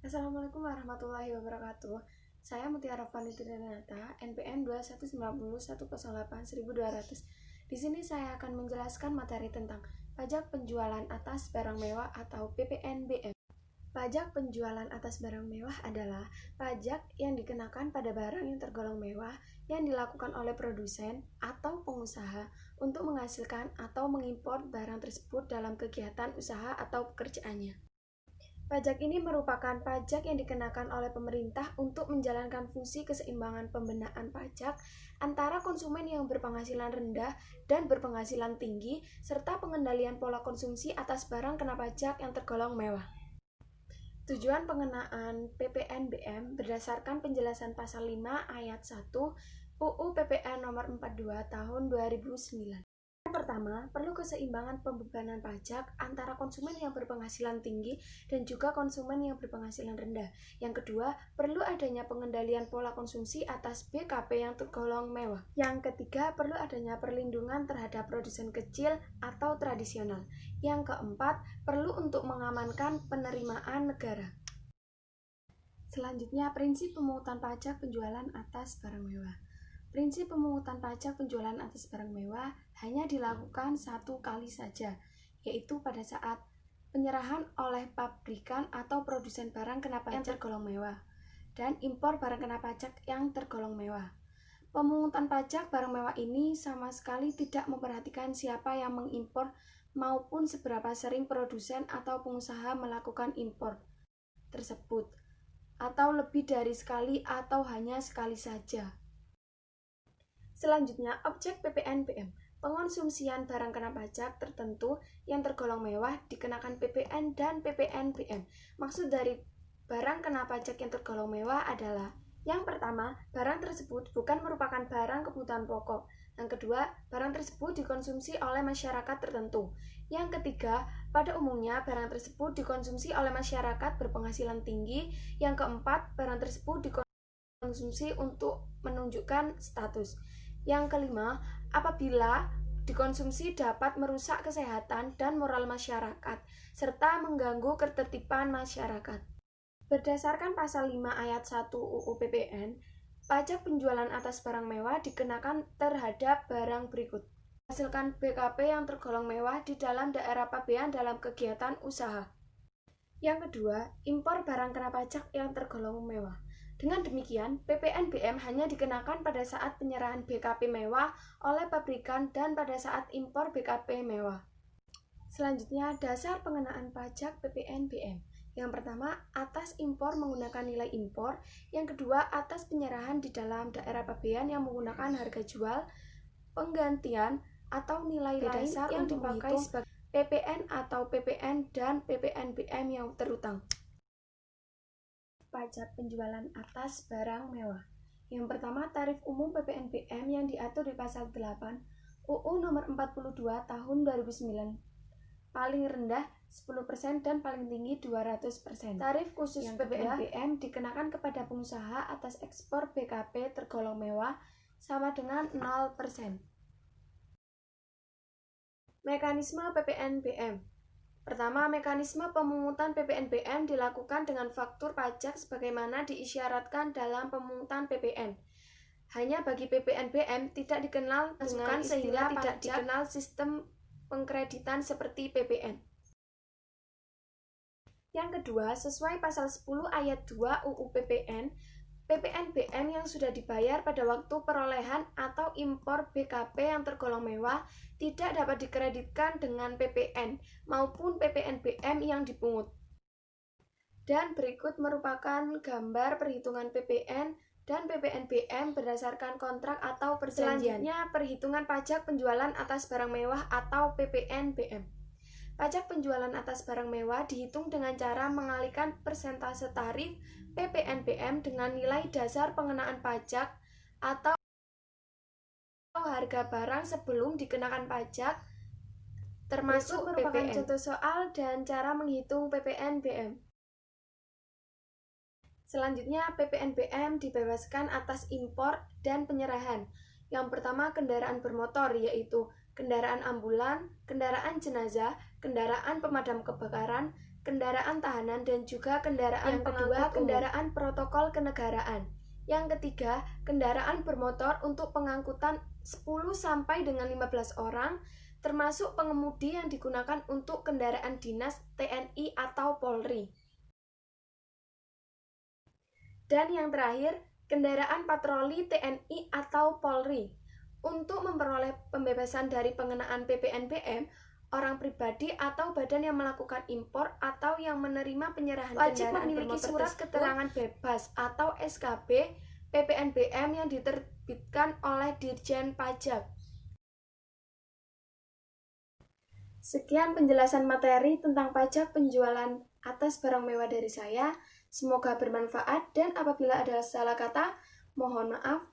Assalamualaikum warahmatullahi wabarakatuh. Saya Mutiara Fani Trianata, NPM 21901081200. Di sini saya akan menjelaskan materi tentang pajak penjualan atas barang mewah atau PPNBM. Pajak penjualan atas barang mewah adalah pajak yang dikenakan pada barang yang tergolong mewah yang dilakukan oleh produsen atau pengusaha untuk menghasilkan atau mengimpor barang tersebut dalam kegiatan usaha atau pekerjaannya. Pajak ini merupakan pajak yang dikenakan oleh pemerintah untuk menjalankan fungsi keseimbangan pembenaan pajak antara konsumen yang berpenghasilan rendah dan berpenghasilan tinggi, serta pengendalian pola konsumsi atas barang kena pajak yang tergolong mewah. Tujuan pengenaan PPNBM berdasarkan penjelasan pasal 5 ayat 1 UU PPN nomor 42 tahun 2009. Pertama, perlu keseimbangan pembebanan pajak antara konsumen yang berpenghasilan tinggi dan juga konsumen yang berpenghasilan rendah. Yang kedua, perlu adanya pengendalian pola konsumsi atas BKP yang tergolong mewah. Yang ketiga, perlu adanya perlindungan terhadap produsen kecil atau tradisional. Yang keempat, perlu untuk mengamankan penerimaan negara. Selanjutnya, prinsip pemungutan pajak penjualan atas barang mewah. Prinsip pemungutan pajak penjualan atas barang mewah hanya dilakukan satu kali saja, yaitu pada saat penyerahan oleh pabrikan atau produsen barang kena pajak yang tergolong mewah dan impor barang kena pajak yang tergolong mewah. Pemungutan pajak barang mewah ini sama sekali tidak memperhatikan siapa yang mengimpor maupun seberapa sering produsen atau pengusaha melakukan impor tersebut, atau lebih dari sekali atau hanya sekali saja. Selanjutnya, objek PPNBM. Pengonsumsian barang kena pajak tertentu yang tergolong mewah dikenakan PPN dan PPNBM. Maksud dari barang kena pajak yang tergolong mewah adalah: yang pertama, barang tersebut bukan merupakan barang kebutuhan pokok. Yang kedua, barang tersebut dikonsumsi oleh masyarakat tertentu. Yang ketiga, pada umumnya barang tersebut dikonsumsi oleh masyarakat berpenghasilan tinggi. Yang keempat, barang tersebut dikonsumsi untuk menunjukkan status. Yang kelima, apabila dikonsumsi dapat merusak kesehatan dan moral masyarakat, serta mengganggu ketertiban masyarakat. Berdasarkan pasal 5 ayat 1 UU PPN, pajak penjualan atas barang mewah dikenakan terhadap barang berikut: menghasilkan BKP yang tergolong mewah di dalam daerah pabean dalam kegiatan usaha. Yang kedua, impor barang kena pajak yang tergolong mewah. Dengan demikian, PPNBM hanya dikenakan pada saat penyerahan BKP mewah oleh pabrikan dan pada saat impor BKP mewah. Selanjutnya, dasar pengenaan pajak PPNBM. Yang pertama, atas impor menggunakan nilai impor. Yang kedua, atas penyerahan di dalam daerah pabean yang menggunakan harga jual, penggantian, atau nilai dasar yang dipakai sebagai PPN atau PPN dan PPNBM yang terutang. Pajak penjualan atas barang mewah. Yang pertama, tarif umum PPNBM yang diatur di pasal 8 UU nomor 42 tahun 2009. Paling rendah 10% dan paling tinggi 200%. Tarif khusus PPNBM dikenakan kepada pengusaha atas ekspor BKP tergolong mewah sama dengan 0%. Mekanisme PPNBM. Pertama, mekanisme pemungutan PPNBM dilakukan dengan faktur pajak sebagaimana diisyaratkan dalam pemungutan PPN. Hanya bagi PPNBM tidak dikenal dengan istilah tidak dikenal sistem pengkreditan seperti PPN. Yang kedua, sesuai pasal 10 ayat 2 UU PPN, PPNBM yang sudah dibayar pada waktu perolehan atau impor BKP yang tergolong mewah tidak dapat dikreditkan dengan PPN maupun PPNBM yang dipungut. Dan berikut merupakan gambar perhitungan PPN dan PPNBM berdasarkan kontrak atau perjanjian. Selanjutnya, perhitungan pajak penjualan atas barang mewah atau PPNBM. Pajak penjualan atas barang mewah dihitung dengan cara mengalihkan persentase tarif PPNBM dengan nilai dasar pengenaan pajak atau harga barang sebelum dikenakan pajak, termasuk merupakan PPN. Contoh soal dan cara menghitung PPNBM. Selanjutnya, PPNBM dibebaskan atas impor dan penyerahan. Yang pertama, kendaraan bermotor, yaitu kendaraan ambulan, kendaraan jenazah, kendaraan pemadam kebakaran, kendaraan tahanan, dan juga kendaraan pengangkut umum. Kendaraan protokol kenegaraan. Yang ketiga, kendaraan bermotor untuk pengangkutan 10 sampai dengan 15 orang, termasuk pengemudi yang digunakan untuk kendaraan dinas TNI atau Polri. Dan yang terakhir, kendaraan patroli TNI atau Polri. Untuk memperoleh pembebasan dari pengenaan PPNBM, orang pribadi atau badan yang melakukan impor atau yang menerima penyerahan wajib memiliki surat keterangan bebas atau SKB PPNBM yang diterbitkan oleh Dirjen Pajak. Sekian penjelasan materi tentang pajak penjualan atas barang mewah dari saya. Semoga bermanfaat, dan apabila ada salah kata, mohon maaf.